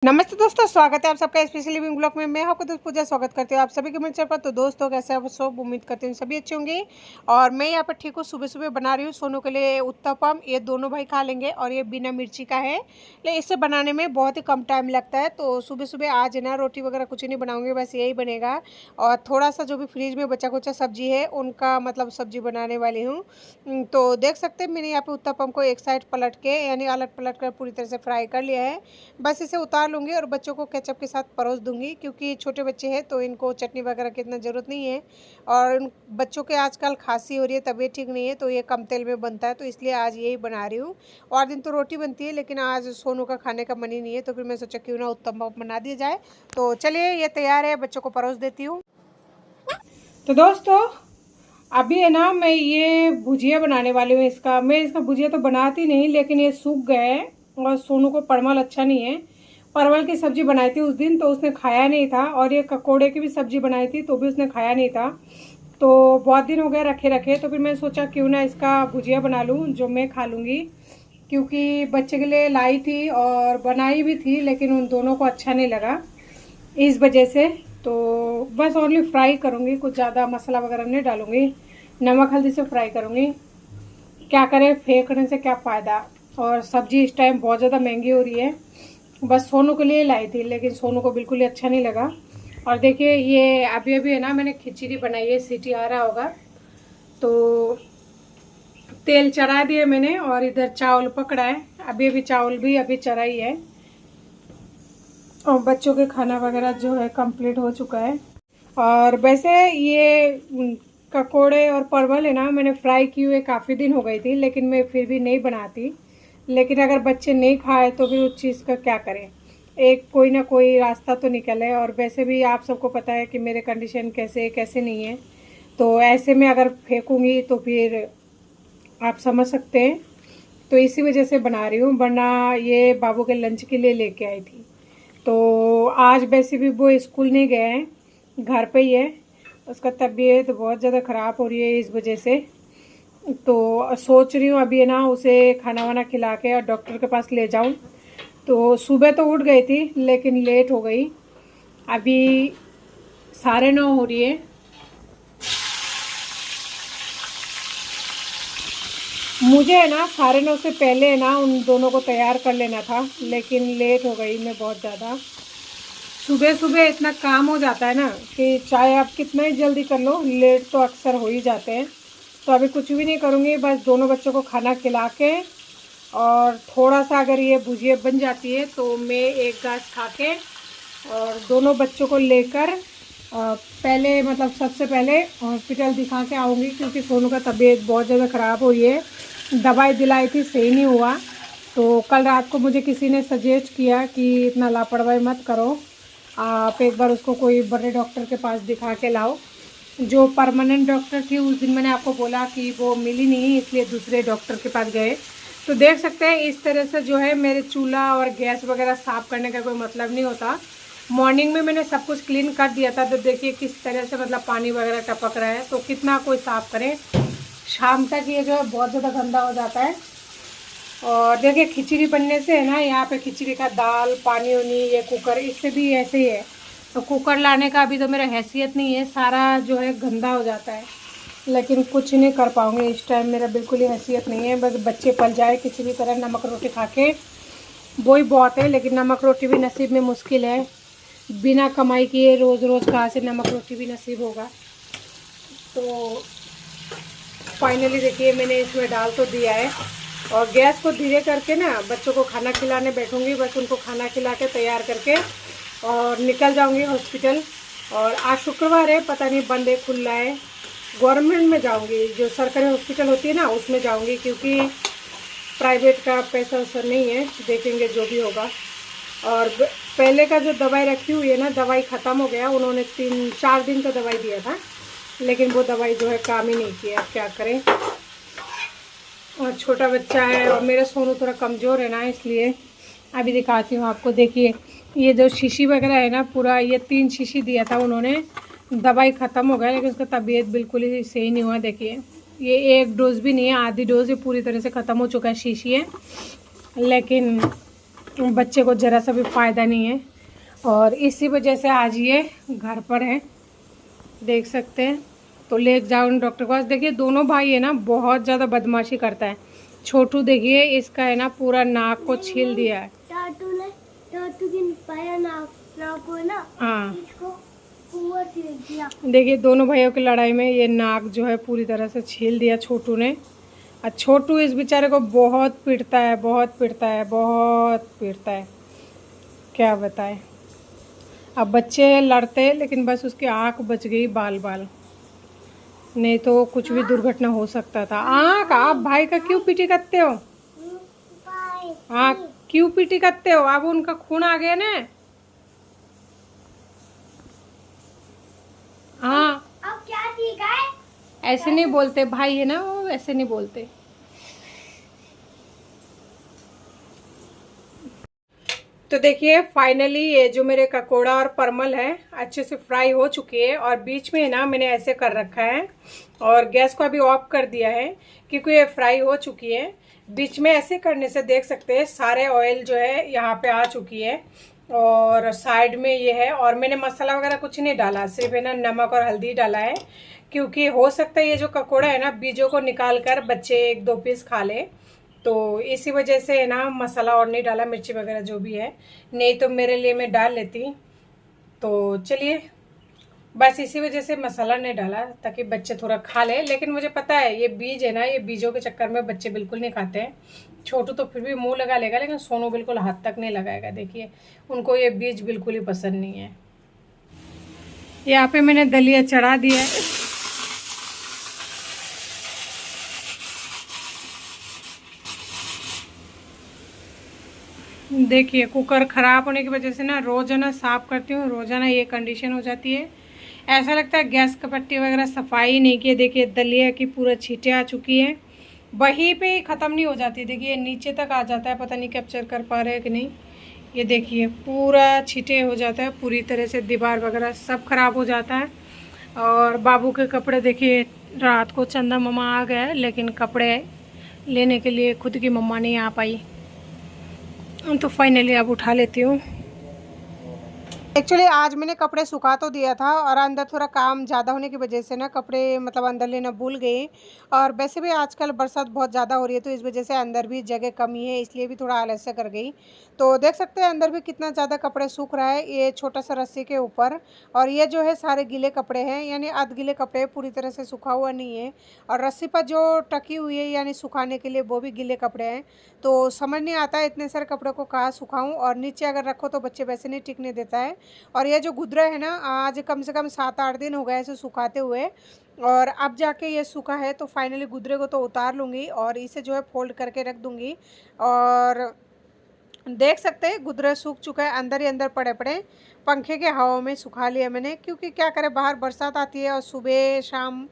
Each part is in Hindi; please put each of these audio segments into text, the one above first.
नमस्ते दोस्तों, स्वागत है आप सबका स्पेशल लिविंग ब्लॉग में। मैं आपको दोस्त पूजा स्वागत करती हूँ आप सभी के मिलने पर। तो दोस्तों, कैसे आप सब? उम्मीद करते हैं सभी अच्छे होंगे। और मैं यहाँ पर ठीक हूँ, सुबह सुबह बना रही हूँ सोनू के लिए उत्तपम। ये दोनों भाई खा लेंगे और ये बिना मिर्ची का है, लेकिन इसे बनाने में बहुत ही कम टाइम लगता है। तो सुबह सुबह आज ना रोटी वगैरह कुछ नहीं बनाऊँगी, बस यही बनेगा। और थोड़ा सा जो भी फ्रिज में बचा कुचा सब्जी है उनका मतलब सब्जी बनाने वाली हूँ। तो देख सकते हैं मैंने यहाँ पे उत्तपम को एक साइड पलट के यानी अलट पलट कर पूरी तरह से फ्राई कर लिया है। बस इसे उतार लूँगी और बच्चों को केचप के साथ परोस दूँगी, क्योंकि छोटे बच्चे हैं तो इनको चटनी वगैरह की इतना ज़रूरत नहीं है। और उन बच्चों के आजकल खांसी हो रही है, तबीयत ठीक नहीं है, तो ये कम तेल में बनता है, तो इसलिए आज यही बना रही हूँ। और दिन तो रोटी बनती है, लेकिन आज सोनू का खाने का मन ही नहीं है, तो फिर मैं सोचा क्यों ना उत्तपम बना दिया जाए। तो चलिए, ये तैयार है, बच्चों को परोस देती हूँ। तो दोस्तों, अभी है ना, मैं ये भुजिया बनाने वाली हूँ। मैं इसका भुजिया तो बनाती नहीं, लेकिन ये सूख गए है और सोनू को परवल अच्छा नहीं है। परवल की सब्जी बनाई थी उस दिन, तो उसने खाया नहीं था। और ये ककोड़े की भी सब्जी बनाई थी, तो भी उसने खाया नहीं था। तो बहुत दिन हो गए रखे रखे, तो फिर मैं सोचा क्यों ना इसका भुजिया बना लूँ जो मैं खा लूँगी, क्योंकि बच्चे के लिए लाई थी और बनाई भी थी, लेकिन उन दोनों को अच्छा नहीं लगा इस वजह से। तो बस ओनली फ्राई करूँगी, कुछ ज़्यादा मसाला वगैरह नहीं डालूँगी, नमक हल्दी से फ्राई करूँगी। क्या करें, फेंकने से क्या फ़ायदा। और सब्जी इस टाइम बहुत ज़्यादा महंगी हो रही है। बस सोनू के लिए लाई थी, लेकिन सोनू को बिल्कुल ही अच्छा नहीं लगा। और देखिए, ये अभी अभी है ना, मैंने खिचड़ी बनाई है, सीटी आ रहा होगा। तो तेल चढ़ा दिए मैंने और इधर चावल पकड़ा है। अभी अभी चावल भी अभी चढ़ा ही है। और बच्चों के खाना वगैरह जो है कंप्लीट हो चुका है। और वैसे ये ककोड़े और परवल है ना, मैंने फ्राई किए हुए काफ़ी दिन हो गई थी, लेकिन मैं फिर भी नहीं बनाती। लेकिन अगर बच्चे नहीं खाए तो फिर उस चीज़ का क्या करें, एक कोई ना कोई रास्ता तो निकले। और वैसे भी आप सबको पता है कि मेरे कंडीशन कैसे कैसे नहीं है, तो ऐसे में अगर फेंकूँगी तो फिर आप समझ सकते हैं। तो इसी वजह से बना रही हूँ, वरना ये बाबू के लंच के लिए लेके आई थी। तो आज वैसे भी वो स्कूल नहीं गए हैं, घर पे ही है। उसका तबीयत बहुत ज़्यादा ख़राब हो रही है इस वजह से। तो सोच रही हूँ अभी है ना, उसे खाना वाना खिला के और डॉक्टर के पास ले जाऊँ। तो सुबह तो उठ गई थी, लेकिन लेट हो गई। अभी 9:30 हो रही है। मुझे है ना 9:30 से पहले है ना उन दोनों को तैयार कर लेना था, लेकिन लेट हो गई मैं बहुत ज़्यादा। सुबह सुबह इतना काम हो जाता है ना कि चाहे आप कितना ही जल्दी कर लो, लेट तो अक्सर हो ही जाते हैं। तो अभी कुछ भी नहीं करूँगी, बस दोनों बच्चों को खाना खिला के और थोड़ा सा अगर ये भुजिया बन जाती है तो मैं एक गांस खा के और दोनों बच्चों को लेकर पहले मतलब सबसे पहले हॉस्पिटल दिखा के आऊँगी, क्योंकि सोनू का तबीयत बहुत ज़्यादा ख़राब हुई है। दवाई दिलाई थी, सही नहीं हुआ। तो कल रात को मुझे किसी ने सजेस्ट किया कि इतना लापरवाही मत करो, आप एक बार उसको कोई बड़े डॉक्टर के पास दिखा के लाओ। जो परमानेंट डॉक्टर थी उस दिन मैंने आपको बोला कि वो मिली नहीं, इसलिए दूसरे डॉक्टर के पास गए। तो देख सकते हैं इस तरह से जो है मेरे चूल्हा और गैस वगैरह साफ़ करने का कोई मतलब नहीं होता। मॉर्निंग में मैंने सब कुछ क्लीन कर दिया था, तो देखिए किस तरह से मतलब पानी वगैरह टपक रहा है। तो कितना कोई साफ़ करे, शाम तक ये जो है बहुत ज़्यादा गंदा हो जाता है। और देखिए खिचड़ी बनने से है ना, यहाँ पे खिचड़ी का दाल पानी उनी ये कुकर इससे भी ऐसे ही है। तो कुकर लाने का अभी तो मेरा हैसियत नहीं है, सारा जो है गंदा हो जाता है। लेकिन कुछ नहीं कर पाऊँगी इस टाइम, मेरा बिल्कुल ही हैसियत नहीं है। बस बच्चे पल जाए किसी भी तरह नमक रोटी खा के, वो ही बहुत है। लेकिन नमक रोटी भी नसीब में मुश्किल है, बिना कमाई किए रोज़ रोज़ कहाँ से नमक रोटी भी नसीब होगा। तो फाइनली देखिए मैंने इसमें डाल तो दिया है और गैस को धीरे करके ना बच्चों को खाना खिलाने बैठूंगी। बस उनको खाना खिला के तैयार करके और निकल जाऊंगी हॉस्पिटल। और आज शुक्रवार है, पता नहीं बंद है खुला है। गवर्नमेंट में जाऊंगी, जो सरकारी हॉस्पिटल होती है ना उसमें जाऊंगी, क्योंकि प्राइवेट का पैसा वैसा नहीं है, देखेंगे जो भी होगा। और पहले का जो दवाई रखी हुई है ना, दवाई ख़त्म हो गया, उन्होंने 3-4 दिन का दवाई दिया था, लेकिन वो दवाई जो है काम ही नहीं किया। क्या करें, और छोटा बच्चा है और मेरा सोनू थोड़ा कमज़ोर है ना, इसलिए। अभी दिखाती हूँ आपको, देखिए ये जो शीशी वगैरह है ना, पूरा ये 3 शीशी दिया था उन्होंने, दवाई ख़त्म हो गया, लेकिन उसका तबीयत बिल्कुल ही सही नहीं हुआ। देखिए ये एक डोज भी नहीं है, आधी डोज ये पूरी तरह से ख़त्म हो चुका है शीशी है। लेकिन बच्चे को ज़रा सा भी फ़ायदा नहीं है और इसी वजह से आज ये घर पर है, देख सकते हैं। तो ले जाओ डॉक्टर के पास। देखिए दोनों भाई है ना बहुत ज़्यादा बदमाशी करता है। छोटू देखिए इसका है ना पूरा नाक को छील दिया है। हाँ देखिए दोनों भाइयों की लड़ाई में ये नाक जो है पूरी तरह से छील दिया छोटू ने। और छोटू इस बेचारे को बहुत पीटता है, बहुत पीटता है, बहुत पीटता है, क्या बताए। अब बच्चे लड़ते हैं लेकिन बस उसकी आँख बच गई बाल बाल, नहीं तो कुछ भी दुर्घटना हो सकता था। आँख आप भाई का क्यों पीटी करते हो? आँख क्यों पीटी करते हो? अब उनका खून आ गया ना। हाँ अब क्या ठीक है? ऐसे नहीं बोलते, भाई है ना वो, ऐसे नहीं बोलते। तो देखिए फाइनली ये जो मेरे ककोड़ा और परमल है अच्छे से फ्राई हो चुकी है और बीच में ना मैंने ऐसे कर रखा है और गैस को अभी ऑफ कर दिया है क्योंकि ये फ्राई हो चुकी है। बीच में ऐसे करने से देख सकते हैं सारे ऑयल जो है यहाँ पे आ चुकी है और साइड में ये है। और मैंने मसाला वगैरह कुछ नहीं डाला, सिर्फ है ना नमक और हल्दी डाला है क्योंकि हो सकता है ये जो ककोड़ा है ना बीजों को निकाल कर बच्चे 1-2 पीस खा ले, तो इसी वजह से है ना मसाला और नहीं डाला, मिर्ची वगैरह जो भी है, नहीं तो मेरे लिए मैं डाल लेती। तो चलिए बस इसी वजह से मसाला नहीं डाला ताकि बच्चे थोड़ा खा ले। लेकिन मुझे पता है ये बीज है ना, ये बीजों के चक्कर में बच्चे बिल्कुल नहीं खाते हैं। छोटू तो फिर भी मुंह लगा लेगा लेकिन सोनू बिल्कुल हाथ तक नहीं लगाएगा। देखिए उनको ये बीज बिल्कुल ही पसंद नहीं है। यहाँ पे मैंने दलिया चढ़ा दिया है। देखिए कुकर ख़राब होने की वजह से ना रोज़ाना साफ़ करती हूँ, रोज़ाना ये कंडीशन हो जाती है। ऐसा लगता है गैस का पट्टी वगैरह सफाई नहीं की। देखिए दलिया की पूरा छींटे आ चुकी है, वहीं पे ही ख़त्म नहीं हो जाती। देखिए नीचे तक आ जाता है, पता नहीं कैप्चर कर पा रहे हैं कि नहीं। ये देखिए पूरा छींटे हो जाता है पूरी तरह से, दीवार वगैरह सब खराब हो जाता है। और बाबू के कपड़े देखिए, रात को चंदा मम्मा आ गए लेकिन कपड़े लेने के लिए खुद की मम्मा नहीं आ पाई, तो फाइनली अब उठा लेती हूँ। एक्चुअली आज मैंने कपड़े सुखा तो दिया था और अंदर थोड़ा काम ज़्यादा होने की वजह से ना कपड़े मतलब अंदर लेना भूल गई। और वैसे भी आजकल बरसात बहुत ज़्यादा हो रही है तो इस वजह से अंदर भी जगह कमी है, इसलिए भी थोड़ा आलस्य कर गई। तो देख सकते हैं अंदर भी कितना ज़्यादा कपड़े सूख रहा है ये छोटा सा रस्सी के ऊपर। और ये जो है सारे गीले कपड़े हैं, यानी आध गीले कपड़े, पूरी तरह से सूखा हुआ नहीं है। और रस्सी पर जो टकी हुई है यानी सुखाने के लिए वो भी गीले कपड़े हैं। तो समझ नहीं आता इतने सारे कपड़ों को कहाँ सुखाऊँ, और नीचे अगर रखो तो बच्चे वैसे नहीं टिकने देता है। और ये जो गुदरा है ना आज कम से कम 7-8 दिन हो गए इसे सुखाते हुए, और अब जाके ये सूखा है तो फाइनली गुदरे को तो उतार लूँगी और इसे जो है फोल्ड करके रख दूँगी। और देख सकते हैं गुदरा सूख चुका है, अंदर ही अंदर पड़े पड़े पंखे के हवा में सुखा लिया मैंने, क्योंकि क्या करें बाहर बरसात आती है और सुबह शाम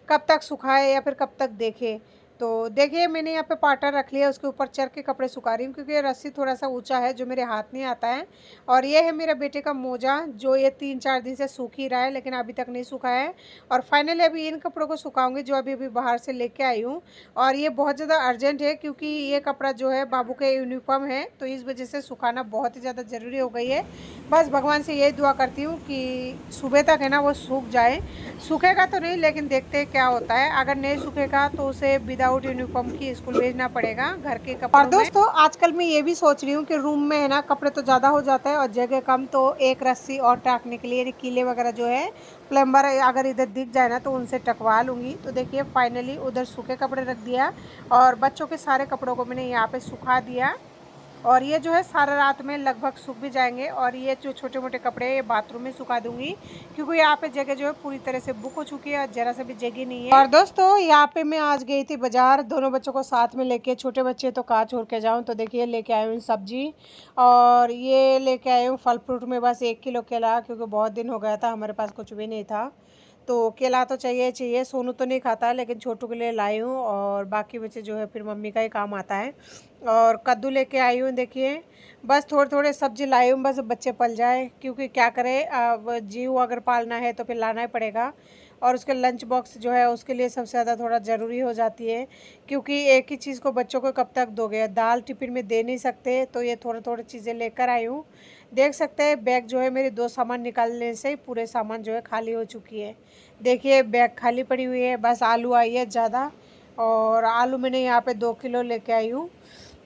कब तक सुखाए या फिर कब तक देखे। तो देखिए मैंने यहाँ पे पाटर रख लिया, उसके ऊपर चढ़ के कपड़े सुखा रही हूँ क्योंकि ये रस्सी थोड़ा सा ऊंचा है जो मेरे हाथ नहीं आता है। और ये है मेरे बेटे का मोजा जो ये 3-4 दिन से सूख ही रहा है लेकिन अभी तक नहीं सूखा है। और फाइनली अभी इन कपड़ों को सुखाऊंगी जो अभी अभी बाहर से लेके आई हूँ। और ये बहुत ज़्यादा अर्जेंट है क्योंकि ये कपड़ा जो है बाबू के यूनिफॉर्म है, तो इस वजह से सुखाना बहुत ही ज़्यादा ज़रूरी हो गई है। बस भगवान से यही दुआ करती हूँ कि सुबह तक है ना वो सूख जाए। सूखेगा तो नहीं लेकिन देखते हैं क्या होता है, अगर नहीं सूखेगा तो उसे विदाउट यूनिफॉर्म की स्कूल भेजना पड़ेगा घर के कपड़ों में। और दोस्तों आजकल मैं ये भी सोच रही हूँ कि रूम में है ना कपड़े तो ज़्यादा हो जाता है और जगह कम, तो एक रस्सी और टाकने के लिए कीले वगैरह जो है प्लम्बर अगर इधर दिख जाए ना तो उनसे टकवा लूँगी। तो देखिए फाइनली उधर सूखे कपड़े रख दिया और बच्चों के सारे कपड़ों को मैंने यहाँ पे सुखा दिया। और ये जो है सारा रात में लगभग सूख भी जाएंगे। और ये जो छोटे मोटे कपड़े ये बाथरूम में सुखा दूंगी क्योंकि यहाँ पे जगह जो है पूरी तरह से बुक हो चुकी है और जरा सा भी जगह नहीं है। और दोस्तों यहाँ पे मैं आज गई थी बाजार, दोनों बच्चों को साथ में लेके, छोटे बच्चे तो कहाँ छोड़ के जाऊँ। तो देखिए लेके आई हूँ सब्जी और ये लेके आई हूँ फल फ्रूट में बस 1 किलो केला, क्योंकि बहुत दिन हो गया था हमारे पास कुछ भी नहीं था। तो केला तो चाहिए चाहिए, सोनू तो नहीं खाता लेकिन छोटू के लिए लाई हूँ और बाकी बच्चे जो है फिर मम्मी का ही काम आता है। और कद्दू लेके आई हूँ देखिए, बस थोड़े थोड़े सब्जी लाई हूँ बस बच्चे पल जाए, क्योंकि क्या करें अब जीव अगर पालना है तो फिर लाना ही पड़ेगा। और उसके लंच बॉक्स जो है उसके लिए सबसे ज़्यादा थोड़ा ज़रूरी हो जाती है, क्योंकि एक ही चीज़ को बच्चों को कब तक दोगे, दाल टिफ़िन में दे नहीं सकते, तो ये थोड़े थोड़े चीज़ें लेकर आई हूँ। देख सकते हैं बैग जो है मेरी 2 सामान निकालने से ही पूरे सामान जो है खाली हो चुकी है। देखिए बैग खाली पड़ी हुई है, बस आलू आई है ज़्यादा, और आलू मैंने यहाँ पे 2 किलो लेके आई हूँ।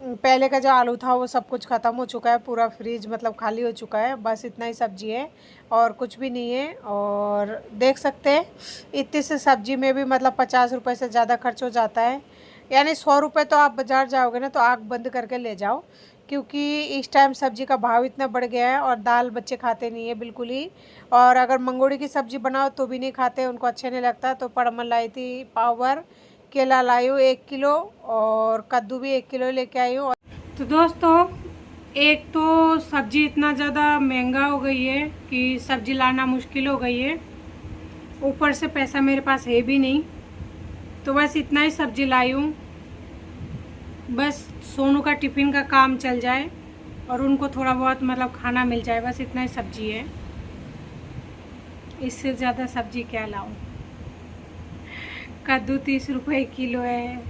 पहले का जो आलू था वो सब कुछ ख़त्म हो चुका है, पूरा फ्रिज मतलब खाली हो चुका है, बस इतना ही सब्ज़ी है और कुछ भी नहीं है। और देख सकते हैं इतनी सी सब्ज़ी में भी मतलब 50 रुपये से ज़्यादा खर्च हो जाता है, यानी 100 रुपये तो आप बाज़ार जाओगे ना तो आँख बंद करके ले जाओ, क्योंकि इस टाइम सब्ज़ी का भाव इतना बढ़ गया है। और दाल बच्चे खाते नहीं है बिल्कुल ही, और अगर मंगोड़ी की सब्ज़ी बनाओ तो भी नहीं खाते, उनको अच्छे नहीं लगता। तो परमल लाई थी पावर, केला लाई हूँ 1 किलो, और कद्दू भी 1 किलो लेके आई हूँ। तो दोस्तों एक तो सब्ज़ी इतना ज़्यादा महंगा हो गई है कि सब्ज़ी लाना मुश्किल हो गई है, ऊपर से पैसा मेरे पास है भी नहीं, तो बस इतना ही सब्ज़ी लाई हूँ, बस सोनू का टिफ़िन का काम चल जाए और उनको थोड़ा बहुत मतलब खाना मिल जाए, बस इतना ही सब्ज़ी है, इससे ज़्यादा सब्ज़ी क्या लाऊं। कद्दू 30 रुपये किलो है,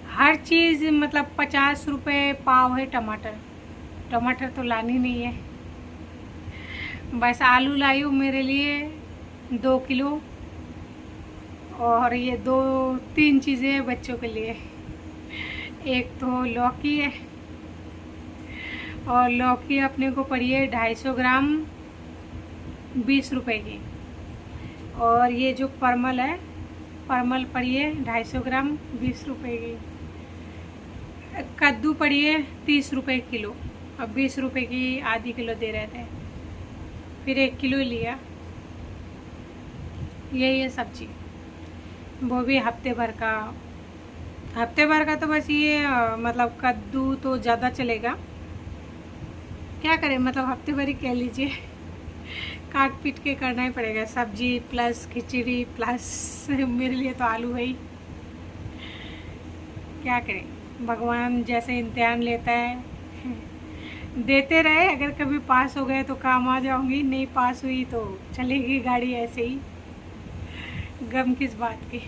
हर चीज़ मतलब 50 रुपये पाव है। टमाटर तो लानी नहीं है, बस आलू लाई हूँ मेरे लिए 2 किलो, और ये 2-3 चीज़ें हैं बच्चों के लिए। एक तो लौकी है, और लौकी अपने को पड़ी है 250 ग्राम 20 रुपये की, और ये जो परमल है, परमल पड़ी है 250 ग्राम 20 रुपये की। कद्दू पड़ी है 30 रुपये किलो, अब 20 रुपये की आधी किलो दे रहे थे, फिर 1 किलो लिया। यही है सब्जी, वो भी हफ्ते भर का तो बस ये मतलब कद्दू तो ज़्यादा चलेगा, क्या करें मतलब हफ्ते भर ही कह लीजिए, काट पीट के करना ही पड़ेगा, सब्जी प्लस खिचड़ी प्लस मेरे लिए तो आलू है ही, क्या करें, भगवान जैसे इम्तिहान लेता है देते रहे। अगर कभी पास हो गए तो काम आ जाऊंगी, नहीं पास हुई तो चलेगी गाड़ी ऐसे ही, गम किस बात की।